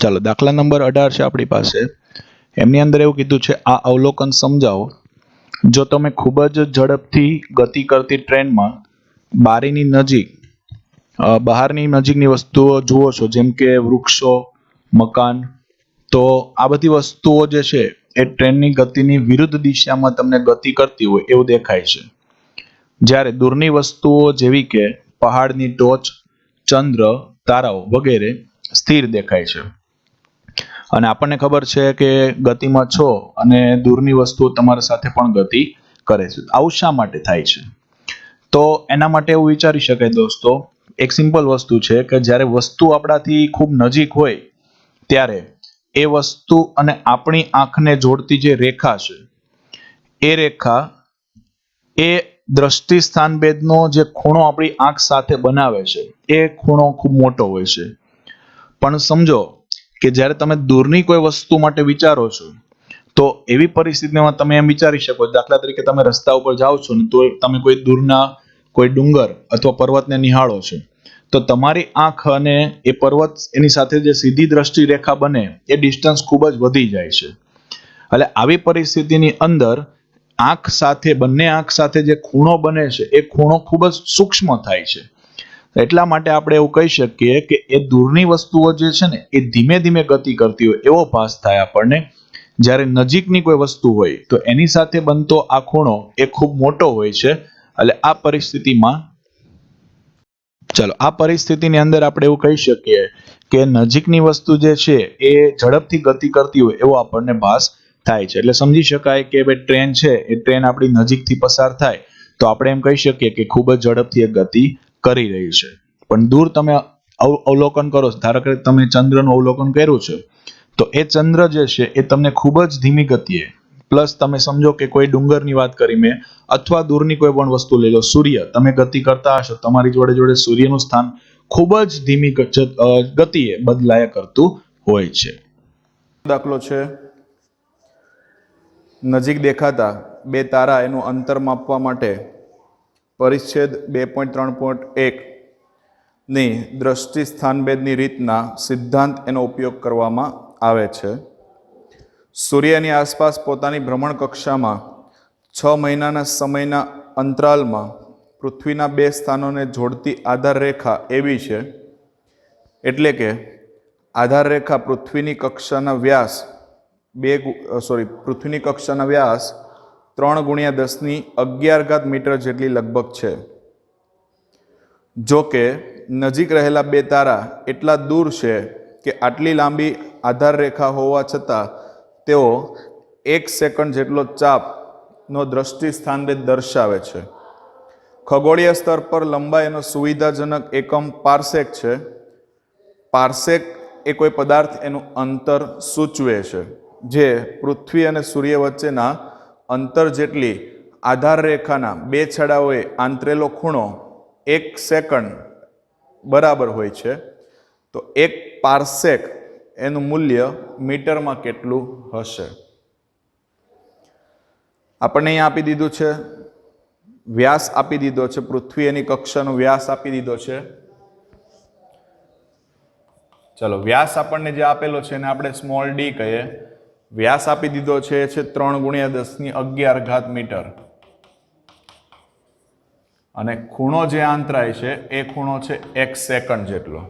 ચાલો દાખલા નંબર 18 છે આપણી પાસે. એમની અંદર એવું કીધું છે, આ અવલોકન સમજાવો. જો તમે ખૂબ જ ઝડપથી ગતિ કરતી ટ્રેનમાં બારીની નજીક બહારની નજીકની વસ્તુઓ જુઓ છો, જેમ કે વૃક્ષો, મકાન, તો આ બધી વસ્તુઓ જે છે એ ટ્રેનની ગતિની વિરુદ્ધ દિશામાં તમને ગતિ કરતી હોય એવું દેખાય છે. જ્યારે દૂરની વસ્તુઓ જેવી કે પહાડની ટોચ, ચંદ્ર, તારાઓ વગેરે સ્થિર દેખાય છે. અને આપણને ખબર છે કે ગતિમાં છો અને દૂરની વસ્તુઓ તમારા સાથે પણ ગતિ કરે છે. આવું શા માટે થાય છે? તો એના માટે એવું વિચારી શકાય દોસ્તો, એક સિમ્પલ વસ્તુ છે કે જ્યારે વસ્તુ આપણાથી ખૂબ નજીક હોય ત્યારે એ વસ્તુ અને આપણી આંખને જોડતી જે રેખા છે એ રેખા એ દ્રષ્ટિ સ્થાનભેદનો જે ખૂણો આપણી આંખ સાથે બનાવે છે એ ખૂણો ખૂબ મોટો હોય છે. પણ સમજો કે જ્યારે તમે દૂરની કોઈ વસ્તુ માટે વિચારો છો તો એવી પરિસ્થિતિમાં તમે એમ વિચારી શકો, દાખલા તરીકે તમે રસ્તા ઉપર જાઓ છો ને તો તમે કોઈ દૂરના કોઈ ડુંગર અથવા પર્વતને નિહાળો છો, તો તમારી આંખ અને એ પર્વત એની સાથે જે સીધી દ્રષ્ટિ રેખા બને એ ડિસ્ટન્સ ખૂબ જ વધી જાય છે. એટલે આવી પરિસ્થિતિની અંદર બંને આંખ સાથે જે ખૂણો બને છે એ ખૂણો ખૂબ જ સૂક્ષ્મ થાય છે. એટલા માટે આપણે એવું કહી શકીએ કે એ દૂરની વસ્તુઓ જે છે ને એ ધીમે ધીમે ગતિ કરતી હોય એવો ભાસ થાય આપણને. જ્યારે નજીકની કોઈ વસ્તુ હોય તો એની સાથે બનતો આ ખૂણો એ ખૂબ મોટો હોય છે. એટલે આ પરિસ્થિતિની અંદર આપણે એવું કહી શકીએ કે નજીકની વસ્તુ જે છે એ ઝડપથી ગતિ કરતી હોય એવો આપણને ભાસ થાય છે. એટલે સમજી શકાય કે ભાઈ ટ્રેન છે એ ટ્રેન આપણી નજીકથી પસાર થાય તો આપણે એમ કહી શકીએ કે ખૂબ જ ઝડપથી એ ગતિ કરી રહી છે. પણ દૂર તમે અવલોકન કરો, ધારો કે તમે ચંદ્રનું અવલોકન કર્યું છે, તો એ ચંદ્ર જે છે એ તમને ખૂબ જ ધીમી ગતિએ, પ્લસ તમે સમજો કે કોઈ ડુંગરની વાત કરી મેં, અથવા દૂરની કોઈ પણ વસ્તુ લઈ લો, સૂર્ય, તમે ગતિ કરતા હશો, તમારી જોડે જોડે સૂર્યનું સ્થાન ખૂબ જ ધીમી ગતિએ બદલાયા કરતું હોય છે. દાખલો છે, નજીક દેખાતા બે તારા એનું અંતર માપવા માટે પરિચ્છેદ 2.3.1 ની દ્રષ્ટિ સ્થાનભેદની રીતના સિદ્ધાંત એનો ઉપયોગ કરવામાં આવે છે. સૂર્યની આસપાસ પોતાની ભ્રમણ કક્ષામાં 6 મહિનાના સમયના અંતરાલમાં પૃથ્વીના બે સ્થાનોને જોડતી આધાર રેખા એવી છે, એટલે કે આધાર રેખા પૃથ્વીની કક્ષાના વ્યાસ 3×10⁻11 મીટર જેટલી લગભગ છે. જો કે નજીક રહેલા બે તારા એટલા દૂર છે કે આટલી લાંબી આધાર રેખા હોવા છતાં તેઓ 1 સેકન્ડ જેટલો ચાપનો દ્રષ્ટિ સ્થાનભેદ દર્શાવે છે. ખગોળીય સ્તર પર લંબાઈનો સુવિધાજનક એકમ પાર્સેક છે. પાર્સેક એ કોઈ પદાર્થ એનું અંતર સૂચવે છે, જે પૃથ્વી અને સૂર્ય વચ્ચેના અંતર જેટલી આધાર રેખાના બે છેડાઓએ આંતરેલો ખૂણો 1 સેકન્ડ બરાબર હોય છે. તો 1 પાર્સેક એનું મૂલ્ય મીટરમાં કેટલું હશે? આપણને અહીંયા આપી દીધું છે, વ્યાસ આપી દીધો છે, પૃથ્વી એની કક્ષાનો વ્યાસ આપી દીધો છે. ચલો, વ્યાસ આપણને જે આપેલો છે એને આપણે સ્મોલ ડી કહીએ. વ્યાસ આપી દીધો છે એ છે 3×10⁻11 મીટર, અને ખૂણો જે આંતરાય છે એ ખૂણો છે 1 સેકન્ડ જેટલો.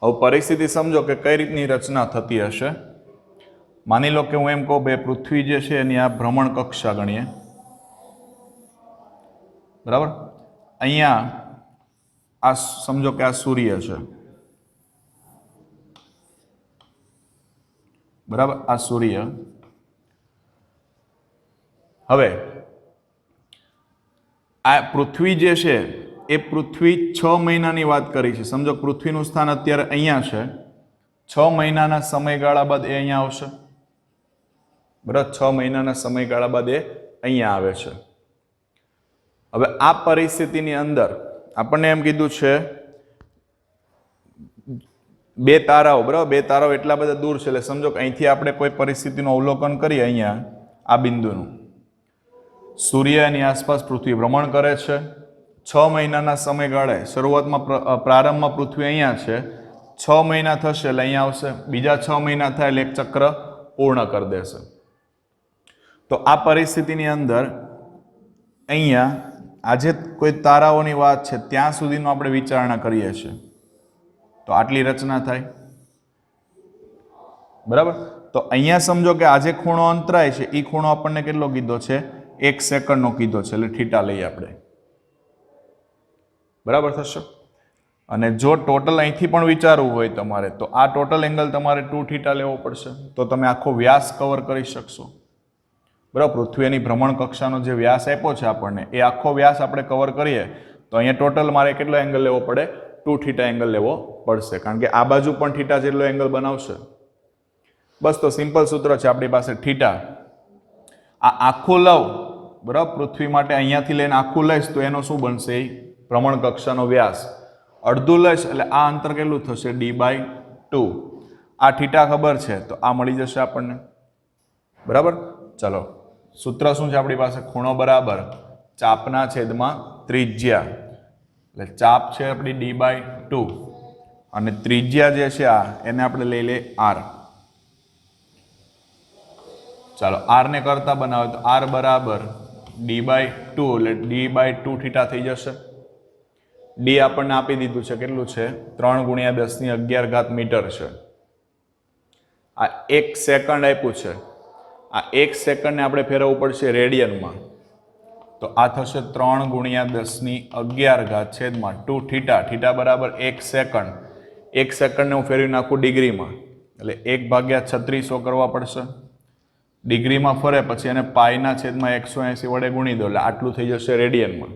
હવે પરિસ્થિતિ સમજો કે કઈ રીતની રચના થતી હશે. માની લો કે હું એમ કહું બે પૃથ્વી જે છે એની આ ભ્રમણ કક્ષા ગણીએ, બરાબર. અહીંયા આ સમજો કે આ સૂર્ય છે, બરાબર, આ સૂર્ય. હવે આ પૃથ્વી જે છે એ પૃથ્વી 6 મહિનાની વાત કરી છે. સમજો પૃથ્વીનું સ્થાન અત્યારે અહીંયા છે, 6 મહિનાના સમયગાળા બાદ એ અહીંયા આવશે, બરાબર. 6 મહિનાના સમયગાળા બાદ એ અહીંયા આવે છે. હવે આ પરિસ્થિતિની અંદર આપણને એમ કીધું છે બે તારાઓ, બરાબર, બે તારાઓ એટલા બધા દૂર છે, એટલે સમજો કે અહીંથી આપણે કોઈ પરિસ્થિતિનું અવલોકન કરીએ, અહીંયા આ બિંદુનું, સૂર્ય એની આસપાસ પૃથ્વી ભ્રમણ કરે છે 6 મહિનાના સમયગાળે. શરૂઆતમાં પ્રારંભમાં પૃથ્વી અહીંયા છે, 6 મહિના થશે એટલે અહીંયા આવશે, બીજા 6 મહિના થાય એટલે એક ચક્ર પૂર્ણ કરી દેશે. તો આ પરિસ્થિતિની અંદર અહીંયા આજે કોઈ તારાઓની વાત છે ત્યાં સુધીનો આપણે વિચારણા કરીએ છીએ. તો આટલી રચના થાય, બરાબર. તો અહીંયા સમજો કે આજે ખૂણો અંતરાય છે, એ ખૂણો આપણને કેટલો કીધો છે? 1 સેકન્ડનો કીધો છે, એટલે થીટા લઈએ આપણે, બરાબર થશે. અને જો ટોટલ અહીંથી પણ વિચારવું હોય તમારે, તો આ ટોટલ એંગલ તમારે 2 થીટા લેવો પડશે, તો તમે આખો વ્યાસ કવર કરી શકશો, બરાબર. પૃથ્વીની ભ્રમણ કક્ષાનો જે વ્યાસ આપ્યો છે આપણને, એ આખો વ્યાસ આપણે કવર કરીએ તો અહીંયા ટોટલ મારે કેટલો એંગલ લેવો પડે? 2 થીટા એંગલ લેવો પડશે, કારણ કે આ બાજુ પણ થીટા જેટલો એંગલ બનાવશે. બસ, તો સિમ્પલ સૂત્ર છે આપણી પાસે થીટા. આ આખું લવ, બરાબર, પૃથ્વી માટે અહીંયાથી લઈને આખું લઈશ તો એનો શું બનશે? ભ્રમણ કક્ષાનો વ્યાસ. અડધું લઈશ એટલે આ અંતર કેટલું થશે? d/2. આ થીટા ખબર છે તો આ મળી જશે આપણને, બરાબર. ચલો, સૂત્ર શું છે આપણી પાસે? ખૂણો બરાબર ચાપના છેદમાં ત્રિજ્યા. એટલે ચાપ છે આપણી d/2 અને ત્રિજ્યા જે છે આ, એને આપણે લઈ લે r. ચાલો, r ને કરતા બનાવે તો r બરાબર d/2 એટલે d/2 થીટા થઈ જશે. ડી આપણને આપી દીધું છે, કેટલું છે? 3 × 10⁻11 મીટર છે. આ 1 સેકન્ડ આપ્યું છે, આ 1 સેકન્ડને આપણે ફેરવવું પડશે રેડિયનમાં, તો આ થશે 3 × 10⁻11 છેદમાં 2 થીટા. થીટા બરાબર 1 સેકન્ડ. 1 સેકન્ડને હું ફેરવી નાખું ડિગ્રીમાં, એટલે 1/3600 કરવા પડશે. ડિગ્રીમાં ફરે પછી એને પાઈના છેદમાં 180 વડે ગુણી દો, એટલે આટલું થઈ જશે રેડિયનમાં.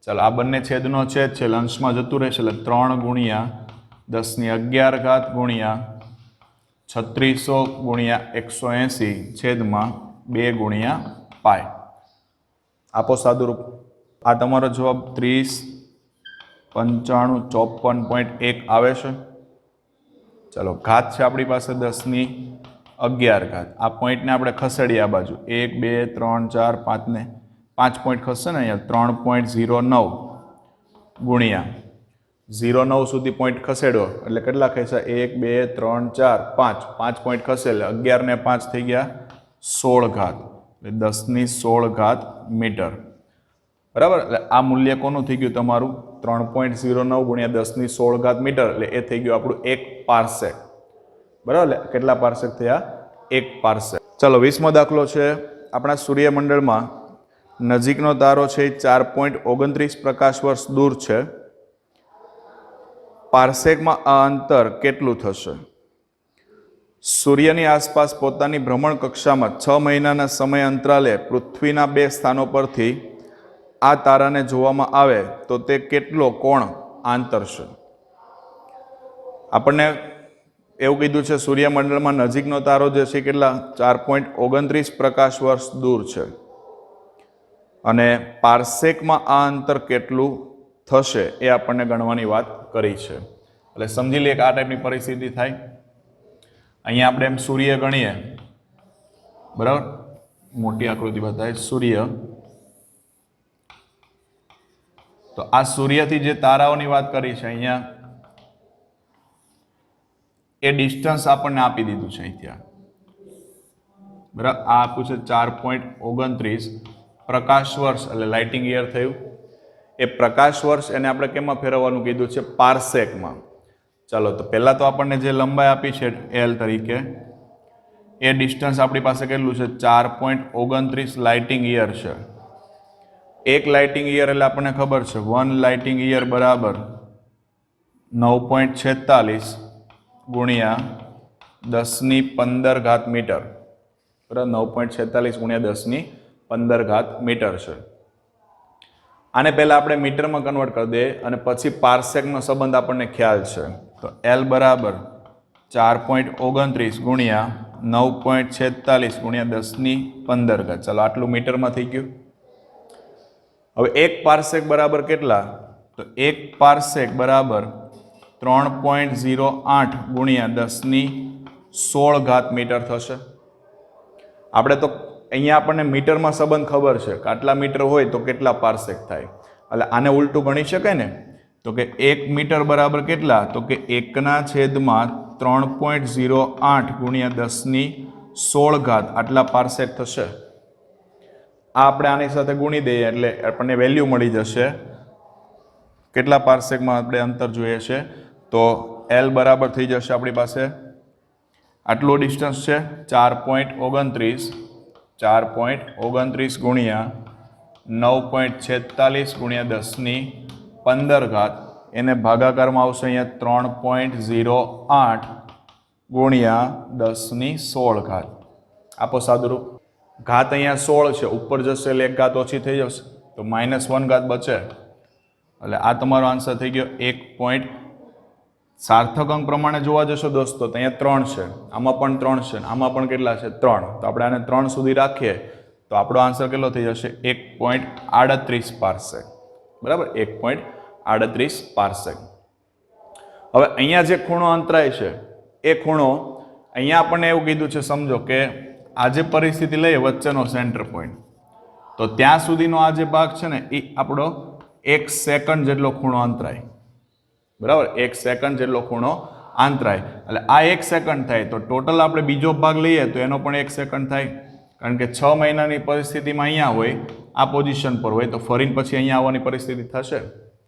ચાલો, આ બંને છેદનો છેદ છે, અંશમાં જતું રહેશે, એટલે 3 × 10⁻11 ગુણ્યા 3600 ગુણ્યા 180 છેદમાં 2 ગુણ્યા પાય. આપો સાદુરૂપ. આ તમારો જવાબ 30, 95, 54.1 આવે છે. ચલો, ઘાત છે આપણી પાસે 10⁻11. આ પોઈન્ટને આપણે ખસેડીએ આ બાજુ, 1, 2, 3, 4, 5 ને 5 પોઈન્ટ ખસશે ને અહીંયા, 3.09 ગુણ્યા 0.9 સુધી પોઈન્ટ ખસેડો એટલે કેટલા ખસે? 1, 2, 3, 4, 5. 5 પોઈન્ટ ખસે એટલે 11 ને 5 થઈ ગયા 16 એટલે 10⁻16 મીટર, બરાબર. એટલે આ મૂલ્ય કોનું થઈ ગયું તમારું? 3.09 ગુણ્યા 10⁻16 મીટર, એટલે એ થઈ ગયું આપણું 1 પાર્સેક, બરાબર. એટલે કેટલા પાર્સેક થયા? 1 પાર્સેક. ચલો, 20મો દાખલો છે. આપણા સૂર્યમંડળમાં નજીકનો તારો છે એ 4.29 પ્રકાશ વર્ષ દૂર છે. પાર્સેકમાં આ અંતર કેટલું થશે? સૂર્યની આસપાસ પોતાની ભ્રમણ કક્ષામાં 6 મહિનાના સમય અંતરાલે પૃથ્વીના 2 સ્થાનો પરથી આ તારાને જોવામાં આવે તો તે કેટલો કોણ આંતરશે? આપણને એવું કીધું છે સૂર્યમંડળમાં નજીકનો તારો જે છે કેટલા? 4.29 પ્રકાશ વર્ષ દૂર છે, અને પાર્સેકમાં આ અંતર કેટલું થશે એ આપણને ગણવાની વાત કરી છે. એટલે સમજી લઈએ કે આ ટાઈપની પરિસ્થિતિ થાય. અહીંયા આપણે એમ સૂર્ય ગણીએ, બરાબર, મોટી આકૃતિ બતાવે સૂર્ય. તો આ સૂર્યથી જે તારાઓની વાત કરી છે અહીંયા, એ ડિસ્ટન્સ આપણને આપી દીધું છે અહીંથી, બરાબર. આ આપ્યું છે 4.29 પ્રકાશ વર્ષ, એટલે લાઇટિંગ યર થયું. એ પ્રકાશ વર્ષ એને આપણે કેમાં ફેરવવાનું કીધું છે? પાર્સેકમાં. ચાલો, તો પહેલા તો આપણને જે લંબાઈ આપી છે એલ તરીકે, એ ડિસ્ટન્સ આપણી પાસે કેટલું છે? 4.29 લાઇટિંગ યર છે. એક લાઇટિંગ યર એટલે આપણને ખબર છે 1 લાઇટિંગ યર બરાબર 9.46 ગુણ્યા 10⁻15 મીટર, બરાબર. 9.46 ગુણ્યા 10⁻15 મીટર છે. આને પહેલા આપણે મીટરમાં કન્વર્ટ કરી દઈએ અને પછી પાર્સેકનો સંબંધ આપણને ખ્યાલ છે. તો એલ બરાબર 4.29 ગુણ્યા 9.46 ગુણ્યા 10⁻15. ચાલો, આટલું મીટરમાં થઈ ગયું. હવે 1 પાર્સેક બરાબર કેટલા? તો 1 પાર્સેક બરાબર 3.08 ગુણ્યા 10⁻16 મીટર થશે. આપણે તો અહીંયા આપણને મીટરમાં સંબંધ ખબર છે કે આટલા મીટર હોય તો કેટલા પાર્સેક થાય, એટલે આને ઉલટું ગણી શકાય ને. તો કે 1 મીટર બરાબર કેટલા? તો કે 1/3.08 ગુણ્યા 10^16 આટલા પાર્સેક થશે. આ આપણે આની સાથે ગુણી દઈએ એટલે આપણને વેલ્યુ મળી જશે. કેટલા પાર્સેકમાં આપણે અંતર જોઈએ છે? તો L બરાબર થઈ જશે આપણી પાસે આટલું ડિસ્ટન્સ છે 4.29 ગુણ્યા 9.46 ગુણ્યા 10^15 એને ભાગાકારમાં આવશે અહીંયા 3.08 ગુણ્યા 10^16. આપો સાદુરૂપ. ઘાત અહીંયા 16 છે, ઉપર જશે એટલે એક ઘાત ઓછી થઈ જશે તો -1 બચે. એટલે આ તમારો આન્સર થઈ ગયો 1. સાર્થક અંક પ્રમાણે જોવા જશો દોસ્તો તો અહીંયા 3 છે, આમાં પણ 3 છે, આમાં પણ કેટલા છે? 3. તો આપણે આને 3 સુધી રાખીએ તો આપણો આન્સર કેટલો થઈ જશે? 1.38 પાર્સેક. બરાબર, 1.38 પાર્સેક. હવે અહીંયા જે ખૂણો અંતરાય છે એ ખૂણો અહીંયા આપણને એવું કીધું છે, સમજો કે આ જે પરિસ્થિતિ લઈએ વચ્ચેનો સેન્ટર પોઈન્ટ, તો ત્યાં સુધીનો આ જે ભાગ છે ને એ આપણો 1 સેકન્ડ જેટલો ખૂણો અંતરાય. બરાબર, 1 સેકન્ડ જેટલો ખૂણો અંતરાય. એટલે આ 1 સેકન્ડ થાય તો ટોટલ આપણે બીજો ભાગ લઈએ તો એનો પણ 1 સેકન્ડ થાય. કારણ કે 6 મહિનાની પરિસ્થિતિમાં અહીંયા હોય, આ પોઝિશન પર હોય, તો ફરીને પછી અહીંયા આવવાની પરિસ્થિતિ થશે.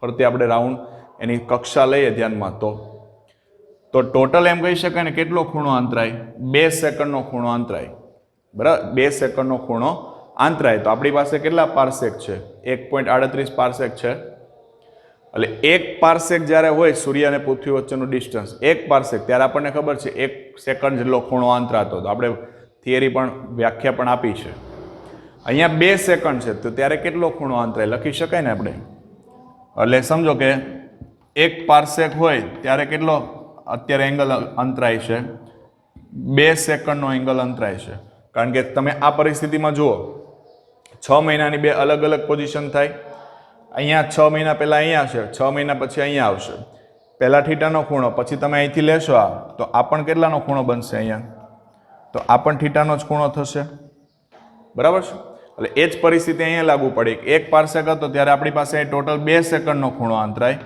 ફરતી આપણે રાઉન્ડ એની કક્ષા લઈએ ધ્યાનમાં તો ટોટલ એમ કહી શકાય ને કેટલો ખૂણો અંતરાય? 2 સેકન્ડનો ખૂણો અંતરાય. બરાબર, 2 સેકન્ડનો ખૂણો અંતરાય. તો આપણી પાસે કેટલા પાર્સેક છે? 1.38 પાર્સેક છે. એટલે 1 પાર્સેક જ્યારે હોય સૂર્ય અને પૃથ્વી વચ્ચેનું ડિસ્ટન્સ 1 પાર્સેક, ત્યારે આપણને ખબર છે 1 સેકન્ડ જેટલો ખૂણો અંતરાતો. તો આપણે થિયરી પણ વ્યાખ્યા પણ આપી છે. અહીંયા 2 સેકન્ડ છે તો ત્યારે કેટલો ખૂણો અંતરાય લખી શકાય ને આપણે. એટલે સમજો કે 1 પાર્સેક હોય ત્યારે કેટલો અત્યારે એંગલ અંતરાય છે? 2 સેકન્ડનો એંગલ અંતરાય છે. કારણ કે તમે આ પરિસ્થિતિમાં જુઓ 6 મહિનાની 2 અલગ અલગ પોઝિશન થાય. અહીંયા 6 મહિના પહેલાં અહીંયા છે, 6 મહિના પછી અહીંયા આવશે. પહેલાં થીટાનો ખૂણો, પછી તમે અહીંથી લેશો આ, તો આ પણ કેટલાનો ખૂણો બનશે અહીંયા? તો આ પણ થીટાનો જ ખૂણો થશે. બરાબર છે. એટલે એ જ પરિસ્થિતિ અહીંયા લાગુ પડી. 1 પાર્સેક હતો ત્યારે આપણી પાસે ટોટલ 2 સેકન્ડનો ખૂણો અંતરાય.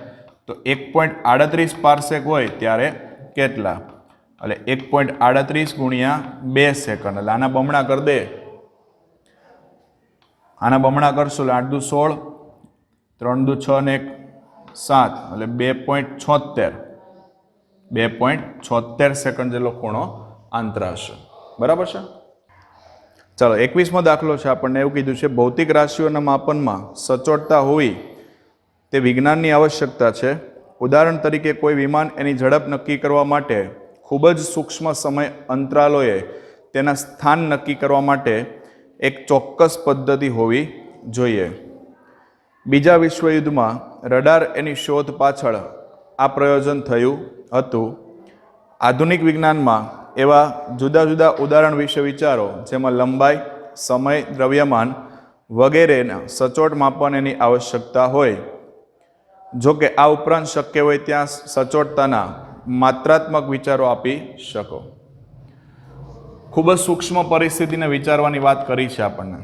તો 1.38 પાર્સેક હોય ત્યારે કેટલા? એટલે 1.38 ગુણ્યા 2 સેકન્ડ. એટલે આના બમણા કરી દે. આના બમણા કરશો એટલે 8 દુ 16, 3 દુ 6 ને 1 7, એટલે 2.76 સેકન્ડ જેટલો ખૂણો અંતરાશે. બરાબર છે. ચાલો 21મો દાખલો છે. આપણને એવું કીધું છે ભૌતિક રાશિઓના માપનમાં સચોટતા હોવી તે વિજ્ઞાનની આવશ્યકતા છે. ઉદાહરણ તરીકે કોઈ વિમાન એની ઝડપ નક્કી કરવા માટે ખૂબ જ સૂક્ષ્મ સમય અંતરાલોએ તેના સ્થાન નક્કી કરવા માટે એક ચોક્કસ પદ્ધતિ હોવી જોઈએ. બીજા વિશ્વયુદ્ધમાં રડાર એની શોધ પાછળ આ પ્રયોજન થયું હતું. આધુનિક વિજ્ઞાનમાં એવા જુદા જુદા ઉદાહરણ વિશે વિચારો જેમાં લંબાઈ, સમય, દ્રવ્યમાન વગેરેના સચોટ માપનની આવશ્યકતા હોય. જો કે આ ઉપરાંત શક્ય હોય ત્યાં સચોટતાના માત્રાત્મક વિચારો આપી શકો. ખૂબ જ સૂક્ષ્મ પરિસ્થિતિને વિચારવાની વાત કરી છે આપણને.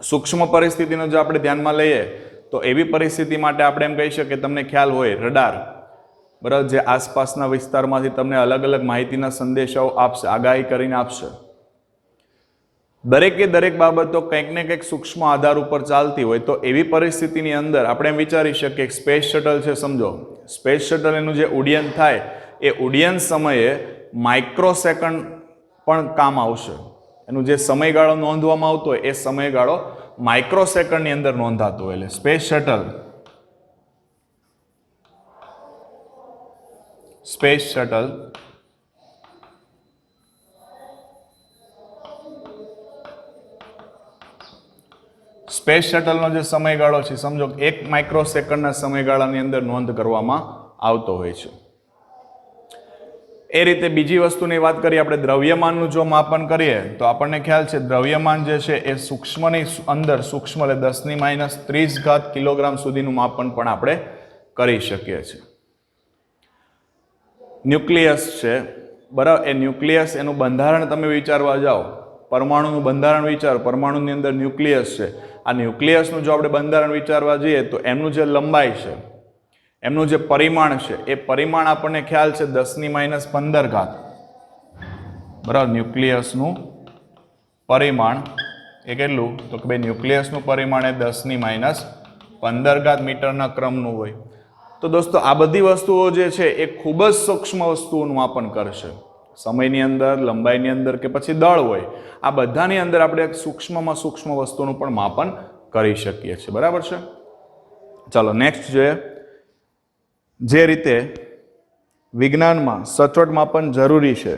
સૂક્ષ્મ પરિસ્થિતિને જો આપણે ધ્યાનમાં લઈએ તો એવી પરિસ્થિતિ માટે આપણે એમ કહી શકીએ, તમને ખ્યાલ હોય રડાર, બરાબર, જે આસપાસના વિસ્તારમાંથી તમને અલગ અલગ માહિતીના સંદેશાઓ આપશે, આગાહી કરીને આપશે. દરેકે દરેક બાબતો કંઈક ને કંઈક સૂક્ષ્મ આધાર ઉપર ચાલતી હોય તો એવી પરિસ્થિતિની અંદર આપણે એમ વિચારી શકીએ સ્પેસ શટલ છે. સમજો સ્પેસ શટલ એનું જે ઉડ્ડયન થાય એ ઉડ્ડયન સમયે માઇક્રોસેકન્ડ પણ કામ આવશે. એનું જે સમયગાળો નોંધવામાં આવતો હોય એ સમયગાળો માઇક્રોસેકન્ડની અંદર નોંધાતો હોય. એટલે સ્પેસ શટલ સ્પેસ શટલનો જે સમયગાળો છે સમજો 1 માઇક્રોસેકન્ડના સમયગાળાની અંદર નોંધ કરવામાં આવતો હોય છે. એ રીતે બીજી વસ્તુની વાત કરીએ આપણે, દ્રવ્યમાનનું જો માપન કરીએ તો આપણને ખ્યાલ છે દ્રવ્યમાન જે છે એ સૂક્ષ્મની અંદર સૂક્ષ્મ એટલે 10⁻30 કિલોગ્રામ સુધીનું માપન પણ આપણે કરી શકીએ છીએ. ન્યુક્લિયસ છે, બરાબર, એ ન્યુક્લિયસ એનું બંધારણ તમે વિચારવા જાઓ, પરમાણુનું બંધારણ વિચારો, પરમાણુની અંદર ન્યુક્લિયસ છે. આ ન્યુક્લિયસનું જો આપણે બંધારણ વિચારવા જઈએ તો એમનું જે લંબાઈ છે એમનું જે પરિમાણ છે એ પરિમાણ આપણને ખ્યાલ છે 10⁻15. બરાબર, ન્યુક્લિયસનું પરિમાણ એ કેટલું? તો કે ભાઈ ન્યુક્લિયસનું પરિમાણ એ 10⁻15 મીટરના ક્રમનું હોય. તો દોસ્તો આ બધી વસ્તુઓ જે છે એ ખૂબ જ સૂક્ષ્મ વસ્તુઓનું માપન કરશે. સમયની અંદર, લંબાઈની અંદર કે પછી દળ હોય, આ બધાની અંદર આપણે સૂક્ષ્મમાં સૂક્ષ્મ વસ્તુનું પણ માપન કરી શકીએ છીએ. બરાબર છે? ચાલો નેક્સ્ટ જોઈએ. જે રીતે વિજ્ઞાનમાં સચોટ માપન જરૂરી છે,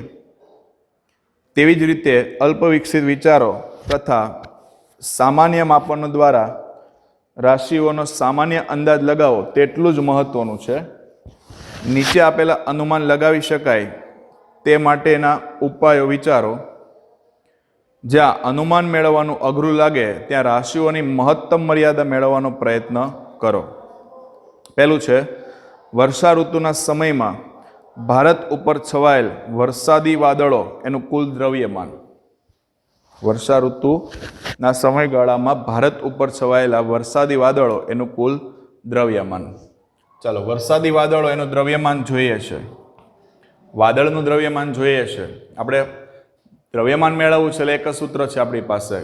તેવી જ રીતે અલ્પ વિકસિત વિચારો તથા સામાન્ય માપનો દ્વારા રાશિઓનો સામાન્ય અંદાજ લગાવો તેટલું જ મહત્વનું છે. નીચે આપેલા અનુમાન લગાવી શકાય તે માટેના ઉપાયો વિચારો. જ્યાં અનુમાન મેળવવાનું અઘરું લાગે ત્યાં રાશિઓની મહત્તમ મર્યાદા મેળવવાનો પ્રયત્ન કરો. પહેલું છે, વર્ષા ઋતુના સમયમાં ભારત ઉપર છવાયેલ વરસાદી વાદળો એનું કુલ દ્રવ્યમાન. વર્ષા ઋતુના સમયગાળામાં ભારત ઉપર છવાયેલા વરસાદી વાદળો એનું કુલ દ્રવ્યમાન. ચાલો વરસાદી વાદળો એનું દ્રવ્યમાન જોઈએ છે. વાદળનું દ્રવ્યમાન જોઈએ છે. આપણે દ્રવ્યમાન મેળવવું છે એટલે એક જ સૂત્ર છે આપણી પાસે,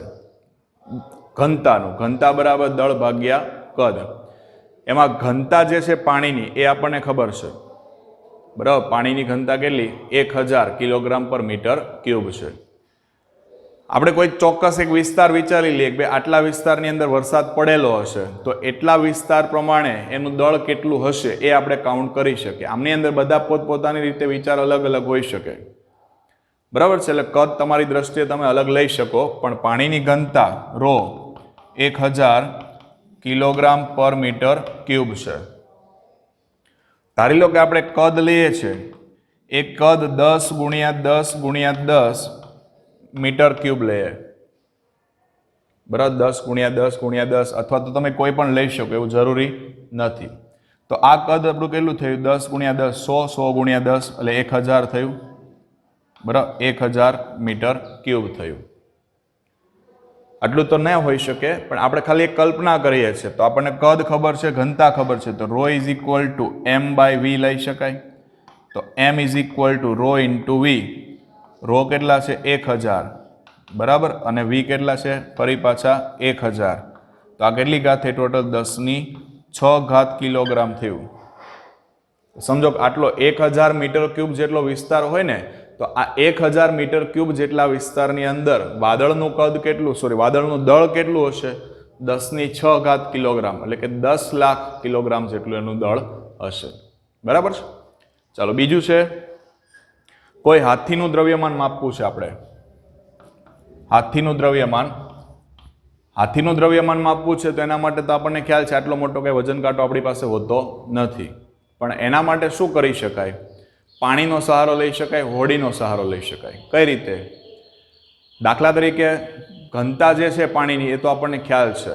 ઘનતાનું. ઘનતા બરાબર દળ ભાગ્યા કદ. એમાં ઘનતા જે છે પાણીની એ આપણને ખબર છે. બરાબર, પાણીની ઘનતા કેટલી? 1000 કિલોગ્રામ પર મીટર ક્યુબ છે. આપણે કોઈ ચોક્કસ એક વિસ્તાર વિચારી લઈએ કે આટલા વિસ્તારની અંદર વરસાદ પડેલો હશે, તો એટલા વિસ્તાર પ્રમાણે એનું દળ કેટલું હશે એ આપણે કાઉન્ટ કરી શકીએ. આમની અંદર બધા પોતપોતાની રીતે વિચાર અલગ અલગ હોઈ શકે. બરાબર છે? એટલે કદ તમારી દ્રષ્ટિએ તમે અલગ લઈ શકો, પણ પાણીની ઘનતા રો 1000 કિલોગ્રામ પર મીટર ક્યુબ છે. ધારી લો કે આપણે કદ લઈએ છીએ, એ કદ 10 × 10 × 10 મીટર ક્યુબ લઈએ. બરાબર, 10 × 10 × 10, અથવા તો તમે કોઈ પણ લઈ શકો, એવું જરૂરી નથી. તો આ કદ આપણું કેટલું થયું? 10 × 10 100, 100 × 10 એટલે 1000 થયું. બરાબર, 1000 મીટર ક્યુબ થયું. આટલું તો ન હોઈ શકે, પણ આપણે ખાલી એક કલ્પના કરીએ છીએ. તો આપણને કદ ખબર છે, ઘનતા ખબર છે, તો ρ = m/v લઈ શકાય. તો m = ρ × v. ρ કેટલા છે? 1000. બરાબર, અને v કેટલા છે? ફરી પાછા 1000. તો આ કેટલી ઘાત થઈ? ટોટલ 10⁶ કિલોગ્રામ થયું. સમજો કે આટલો 1000 મીટર ક્યુબ જેટલો વિસ્તાર હોય ને, તો આ 1000 મીટર ક્યુબ જેટલા વિસ્તારની અંદર વાદળનું કદ કેટલું, વાદળનું દળ કેટલું હશે? 10⁶ કિલોગ્રામ, એટલે કે 10 લાખ કિલોગ્રામ જેટલું એનું દળ હશે. બરાબર છે? ચાલો બીજું છે, કોઈ હાથીનું દ્રવ્યમાન માપવું છે આપણે. હાથીનું દ્રવ્યમાન માપવું છે, તો એના માટે તો આપણને ખ્યાલ છે આટલો મોટો કઈ વજન કાંટો આપણી પાસે હોતો નથી. પણ એના માટે શું કરી શકાય? પાણીનો સહારો લઈ શકાય, હોડીનો સહારો લઈ શકાય. કઈ રીતે? દાખલા તરીકે ઘનતા જે છે પાણીની, એ તો આપણને ખ્યાલ છે.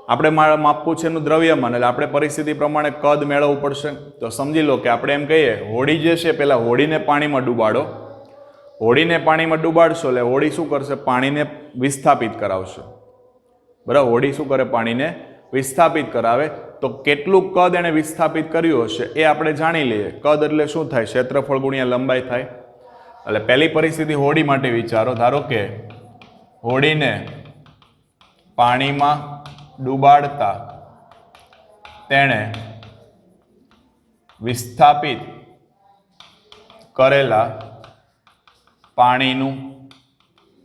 આપણે માપવું છે એનું દ્રવ્યમાન, એટલે આપણે પરિસ્થિતિ પ્રમાણે કદ મેળવવું પડશે. તો સમજી લો કે આપણે એમ કહીએ, હોડી જે છે પહેલા હોડીને પાણીમાં ડૂબાડો. હોડીને પાણીમાં ડૂબાડશો એટલે હોડી શું કરશે? પાણીને વિસ્થાપિત કરાવશે. બરાબર, હોડી શું કરે? પાણીને વિસ્થાપિત કરાવે. તો કેટલું કદ એને વિસ્થાપિત કર્યું હશે એ આપણે જાણી લઈએ. કદ એટલે શું થાય? ક્ષેત્રફળ ગુણ્યા લંબાઈ થાય. એટલે પહેલી પરિસ્થિતિ હોડી માટે વિચારો. ધારો કે હોડીને પાણીમાં ડૂબાડતા તેણે વિસ્થાપિત કરેલા પાણીનું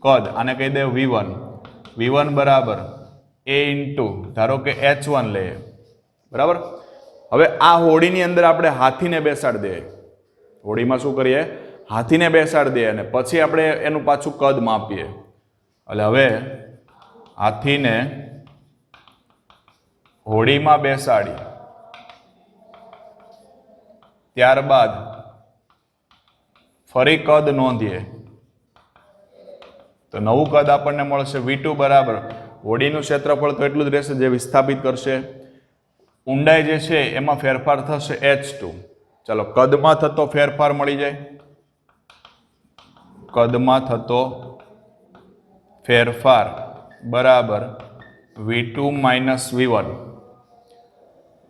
કદ, આને કહી દે v1. v1 બરાબર a × ધારો કે h1 લઈએ. બરાબર, હવે આ હોડીની અંદર આપણે હાથીને બેસાડી દઈએ. હોડીમાં શું કરીએ? હાથીને બેસાડી દઈએ, અને પછી આપણે એનું પાછું કદ માપીએ. એટલે હવે હાથીને હોડીમાં બેસાડી ત્યારબાદ ફરી કદ નોંધીએ, તો નવું કદ આપણને મળશે v2 બરાબર. હોડીનું ક્ષેત્રફળ તો એટલું જ રહેશે જે વિસ્થાપિત કરશે. ઊંડાઈ જે છે એમાં ફેરફાર થશે h2. ચાલો કદમાં થતો ફેરફાર મળી જાય. કદમાં થતો ફેરફાર બરાબર v2 - v1.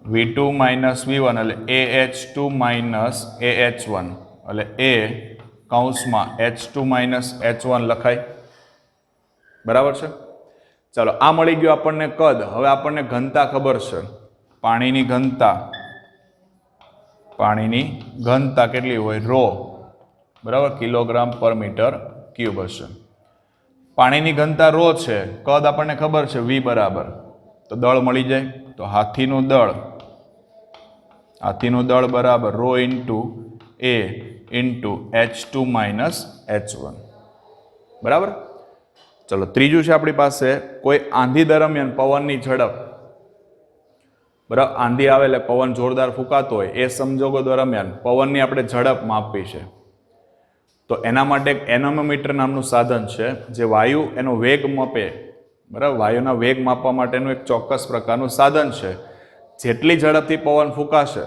V2 minus V1 એટલે AH2 માઇનસ AH1 એટલે A કૌંસમાં H2 માઇનસ H1 લખાય. બરાબર છે. ચાલો આ મળી ગયું આપણને કદ. હવે આપણને ઘનતા ખબર છે. પાણીની ઘનતા કેટલી હોય? રો. બરાબર, કિલોગ્રામ પર મીટર ક્યુબ હશે. પાણીની ઘનતા રો છે, કદ આપણને ખબર છે V બરાબર, તો દળ મળી જાય. તો હાથીનું દળ બરાબર rho into A into H2 minus H1. બરાબર. ચલો ત્રીજું છે આપણી પાસે, કોઈ આંધી દરમિયાન પવનની ઝડપ. બરાબર, આંધી આવે એટલે પવન જોરદાર ફૂંકાતો હોય, એ સંજોગો દરમિયાન પવનની આપણે ઝડપ માપવી છે. તો એના માટે એક એનોમીટર નામનું સાધન છે, જે વાયુ એનો વેગ માપે. બરાબર, વાયુના વેગ માપવા માટેનું એક ચોક્કસ પ્રકારનું સાધન છે. જેટલી ઝડપથી પવન ફૂંકાશે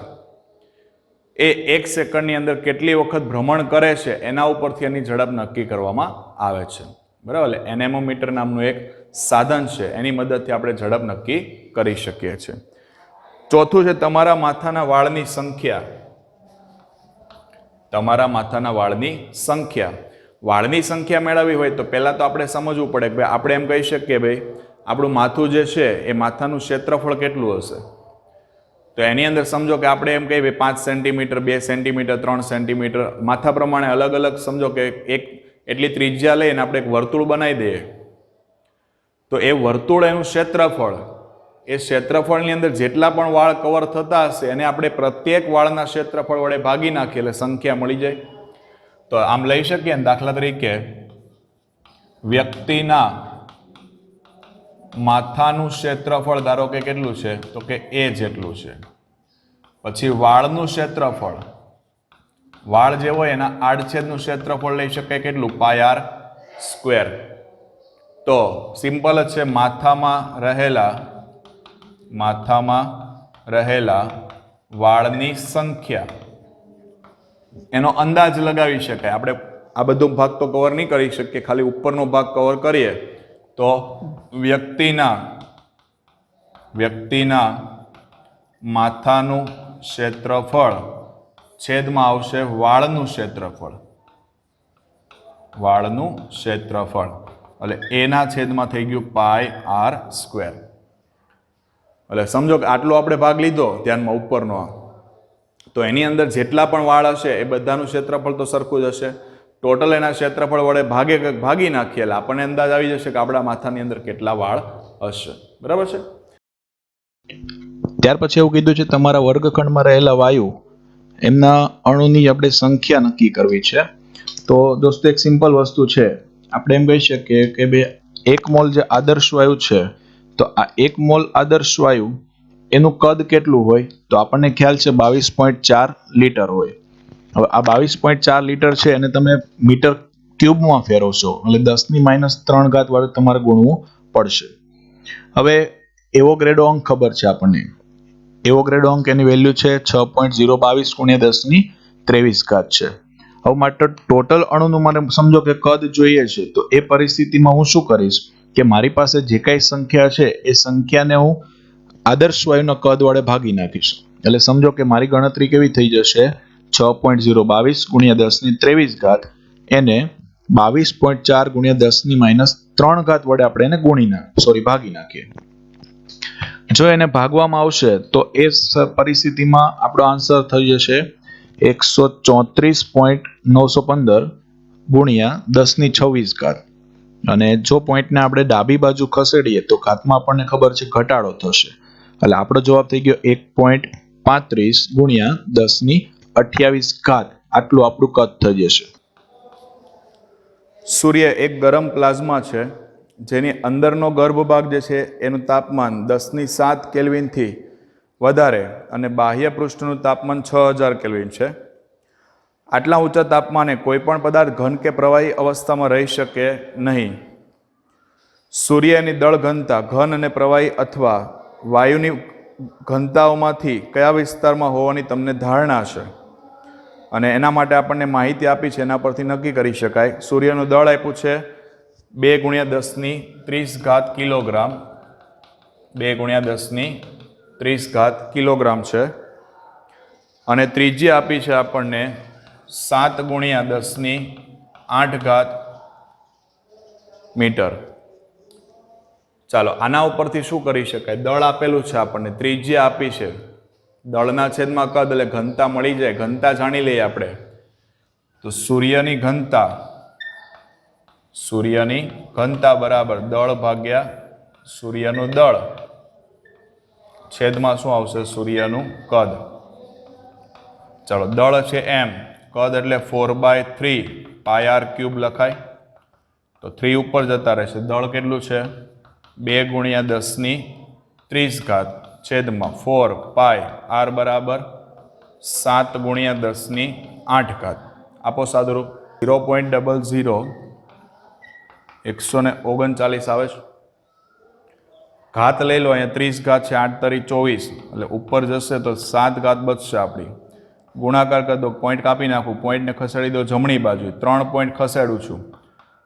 એ 1 સેકન્ડની અંદર કેટલી વખત ભ્રમણ કરે છે એના ઉપરથી એની ઝડપ નક્કી કરવામાં આવે છે. બરાબર, એટલે એનેમોમીટર નામનું એક સાધન છે, એની મદદથી આપણે ઝડપ નક્કી કરી શકીએ છીએ. ચોથું છે તમારા માથાના વાળની સંખ્યા. વાળની સંખ્યા મેળવવી હોય તો પહેલા તો આપણે સમજવું પડે કે ભાઈ આપણે એમ કહી શકીએ ભાઈ આપણું માથું જે છે એ માથાનું ક્ષેત્રફળ કેટલું હશે. તો એની અંદર સમજો કે આપણે એમ કહીએ 5 સેન્ટીમીટર, 2 સેન્ટીમીટર, 3 સેન્ટીમીટર, માથા પ્રમાણે અલગ અલગ સમજો કે એક એટલી ત્રિજ્યા લઈને આપણે એક વર્તુળ બનાવી દઈએ. તો એ વર્તુળ એનું ક્ષેત્રફળ, એ ક્ષેત્રફળની અંદર જેટલા પણ વાળ કવર થતા હશે એને આપણે પ્રત્યેક વાળના ક્ષેત્રફળ વડે ભાગી નાખીએ એટલે સંખ્યા મળી જાય. તો આમ લઈ શકીએ ને, દાખલા તરીકે વ્યક્તિના માથાનું ક્ષેત્રફળ ધારો કે કેટલું છે, તો કે A જેટલું છે. પછી વાળનું ક્ષેત્રફળ, વાળ જે હોય એના આડછેદનું ક્ષેત્રફળ લઈ શકાય કેટલું? πr². તો સિમ્પલ જ છે, માથામાં રહેલા વાળની સંખ્યા એનો અંદાજ લગાવી શકાય. આપણે આ બધો ભાગ તો કવર નહીં કરી શકીએ, ખાલી ઉપરનો ભાગ કવર કરીએ તો વ્યક્તિના માથાનું ક્ષેત્રફળ છેદમાં આવશે વાળનું ક્ષેત્રફળ. એટલે એના છેદમાં થઈ ગયું πr². એટલે સમજો કે આટલો આપણે ભાગ લીધો ધ્યાનમાં ઉપરનો, તો એની અંદર જેટલા પણ વાળ હશે એ બધાનું ક્ષેત્રફળ તો સરખું જ હશે. ટોટલ એના ક્ષેત્રફળ વડે ભાગી નાખીએ એટલે આપણને અંદાજ આવી જશે કે આપણા માથાની અંદર કેટલા વાળ હશે. બરાબર છે. ત્યાર પછી એવું કીધું છે તમારા વર્ગખંડમાં રહેલા વાયુ એમના અણુની આપણે સંખ્યા નક્કી કરવી છે. તો દોસ્તો એક સિમ્પલ વસ્તુ છે, આપણે એમ કહી શકીએ કે બે 1 મોલ જે આદર્શ વાયુ છે, તો આ 1 મોલ આદર્શ વાયુ એનું કદ કેટલું હોય? તો આપણને ખ્યાલ છે 22.4 લીટર હોય. હવે આ 22.4 લીટર છે એને તમે મીટર ક્યુબમાં ફેરવશો એટલે 10⁻³ વાળું તમારે ગુણવું પડશે. હવે એવોગ્રેડો અંક ખબર છે આપણને. એવોગ્રેડો અંક એની વેલ્યુ છે 6.022 × 10⁻23 છે. હવે માટે ટોટલ અણુનું મને સમજો કે કદ જોઈએ છે, તો એ પરિસ્થિતિમાં હું શું કરીશ કે મારી પાસે જે કાંઈ સંખ્યા છે એ સંખ્યાને હું આદર્શ વાયુના કદ વડે ભાગી નાખીશ. એટલે સમજો કે મારી ગણતરી કેવી થઈ જશે? 6.022 × 10⁻23 એને 22.4 × 10⁻³ વડે આપણે એને ભાગી નાખીએ. જો એને ભાગવામાં આવશે તો એ પરિસ્થિતિમાં આપણો આન્સર થઈ જશે 134.915 × 10⁻26. અને જો પોઈન્ટને આપણે ડાબી બાજુ ખસેડીએ તો ઘાતમાં આપણને ખબર છે ઘટાડો થશે, એટલે આપણો જવાબ થઈ ગયો 1.35 × 10⁻28. આટલું આપણું કદ થઈ જશે. સૂર્ય એક ગરમ પ્લાઝમા છે જેની અંદરનો ગર્ભ ભાગ જે છે એનું તાપમાન 10⁷ કેલ્વિનથી વધારે અને બાહ્ય પૃષ્ઠનું તાપમાન 6000 કેલ્વિન છે. આટલા ઊંચા તાપમાને કોઈ પણ પદાર્થ ઘન કે પ્રવાહી અવસ્થામાં રહી શકે નહીં. સૂર્યની દળ ઘનતા ઘન અને પ્રવાહી અથવા વાયુની ઘનતાઓમાંથી કયા વિસ્તારમાં હોવાની તમને ધારણા છે? અને એના માટે આપણને માહિતી આપી છે, એના પરથી નક્કી કરી શકાય. સૂર્યનું દળ આપ્યું છે 2 × 10⁻30 કિલોગ્રામ, 2 × 30 ઘાત કિલોગ્રામ છે અને ત્રીજી આપી છે આપણને 7 ગુણ્યા 10⁸ ઘાત મીટર. ચાલો આના ઉપરથી શું કરી શકાય? દળ આપેલું છે આપણને, ત્રિજ્યા આપી છે, દળના છેદમાં કદ એટલે ઘનતા મળી જાય. ઘનતા જાણી લઈએ આપણે. તો સૂર્યની ઘનતા બરાબર દળ ભાગ્યા સૂર્યનું દળ છેદમાં શું આવશે? સૂર્યનું કદ. ચાલો દળ છે m, કદ એટલે 4/3 πr³ લખાય. તો 3 ઉપર જતા રહેશે. દળ કેટલું છે? 2 ગુણ્યા 10⁻30 ઘાત છેદમાં 4 પાય r બરાબર 7 ગુણ્યા 10⁸ ઘાત. આપો સાદુરૂપ. 0.00 આવે છે. ઘાત લઈ લો, અહીંયા 30 ઘાત છે, 8 તરી 24 એટલે ઉપર જશે તો 7 ઘાત બચશે આપણી. ગુણાકાર કરી દો, પોઈન્ટ કાપી નાખું, પોઈન્ટને ખસેડી દો જમણી બાજુ, 3 પોઈન્ટ ખસેડું છું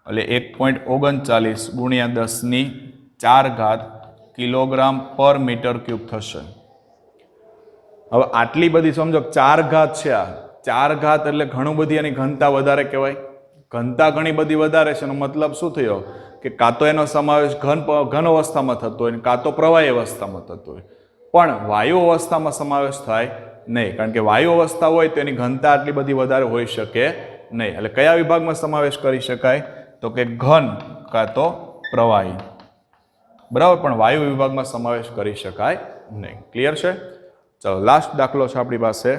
એટલે 1.39 ગુણ્યા 10⁴ ઘાત કિલોગ્રામ પર મીટર ક્યુબ થશે. હવે આટલી બધી સમજો, 4 ઘાત છે આ, 4 ઘાત એટલે ઘણું બધી એની ઘનતા વધારે કહેવાય. ઘનતા ઘણી બધી વધારે છે એનો મતલબ શું થયો? કે કાં તો એનો સમાવેશ ઘન અવસ્થામાં થતો હોય, કાં તો પ્રવાહી અવસ્થામાં થતો હોય, પણ વાયુ અવસ્થામાં સમાવેશ થાય નહીં. કારણ કે વાયુ અવસ્થા હોય તો એની ઘનતા આટલી બધી વધારે હોઈ શકે નહીં. એટલે કયા વિભાગમાં સમાવેશ કરી શકાય? તો કે ઘન કાં તો પ્રવાહી. બરાબર, પણ વાયુ વિભાગમાં સમાવેશ કરી શકાય નહીં. ક્લિયર છે? ચાલો લાસ્ટ દાખલો છે આપણી પાસે,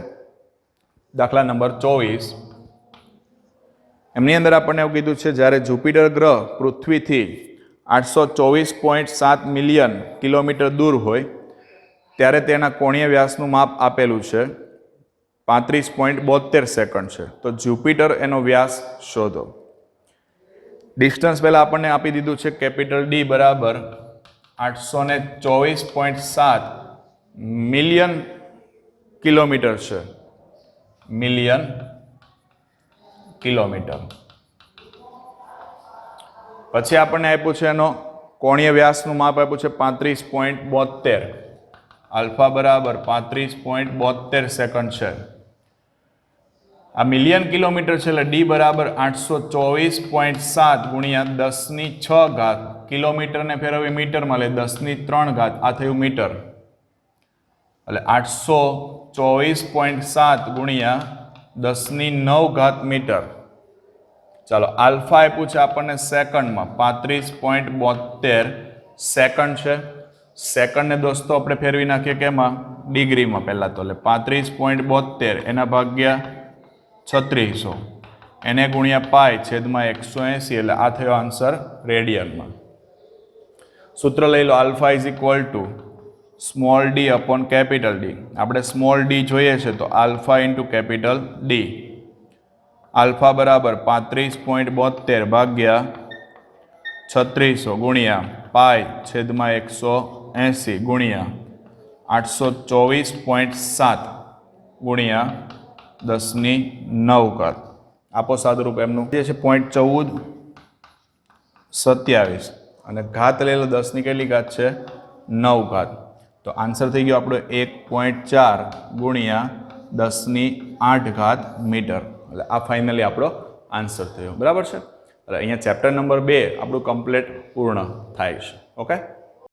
દાખલા નંબર 24. એમની અંદર આપણને એવું કીધું છે, જ્યારે જુપિટર ગ્રહ પૃથ્વીથી 824.7 મિલિયન કિલોમીટર દૂર હોય ત્યારે તેના કોણીય વ્યાસનું માપ આપેલું છે, 35.72 સેકન્ડ છે. તો જુપિટર એનો વ્યાસ શોધો. ડિસ્ટન્સ પહેલા આપણને આપી દીધું છે, કેપિટલ ડી બરાબર 824.7 મિલિયન કિલોમીટર છે, મિલિયન કિલોમીટર. પછી આપણને આપ્યું છે એનો કોણીય વ્યાસનું માપ આપ્યું છે 35.72, આલ્ફા બરાબર 35.72 સેકન્ડ છે. આ મિલિયન કિલોમીટર છે એટલે ડી બરાબર 824.7 ગુણ્યા 10⁶ ઘાત, કિલોમીટરને ફેરવી મીટરમાં લે 10⁻³ ઘાત, આ થયું મીટર. એટલે 824.7 ગુણ્યા 10⁹ ઘાત મીટર. ચાલો આલ્ફા આપ્યું છે આપણને સેકન્ડમાં, 35.72 સેકન્ડ છે. સેકન્ડને દોસ્તો આપણે ફેરવી નાખીએ કેમાં? ડિગ્રીમાં પહેલા તો. એટલે 35.72 એના ભાગ્યા 3600 એને ગુણ્યા પાય છેદમાં 180 એટલે આ થયો આન્સર રેડિયનમાં. સૂત્ર લઈ લો, alpha is equal to small d upon capital D. આપણે સ્મોલ ડી જોઈએ છે તો alpha into capital D. Alpha બરાબર 35.72 ભાગ્યા 3600 ગુણ્યા પાય છેદમાં 180 ગુણ્યા 824.7 ગુણ્યા 10⁹ ઘાત. આપો સાદુરૂપ એમનું જે છે 0.1427 અને ઘાત લઈ લો 10 ની કેટલી ઘાત છે? 9 ઘાત. તો આન્સર થઈ ગયો આપણો 1.4 ગુણ્યા 10⁸ ઘાત મીટર. એટલે આ ફાઇનલી આપણો આન્સર થયો. બરાબર છે? એટલે અહીંયા ચેપ્ટર નંબર 2 આપણું કમ્પ્લીટ પૂર્ણ થાય છે. ઓકે.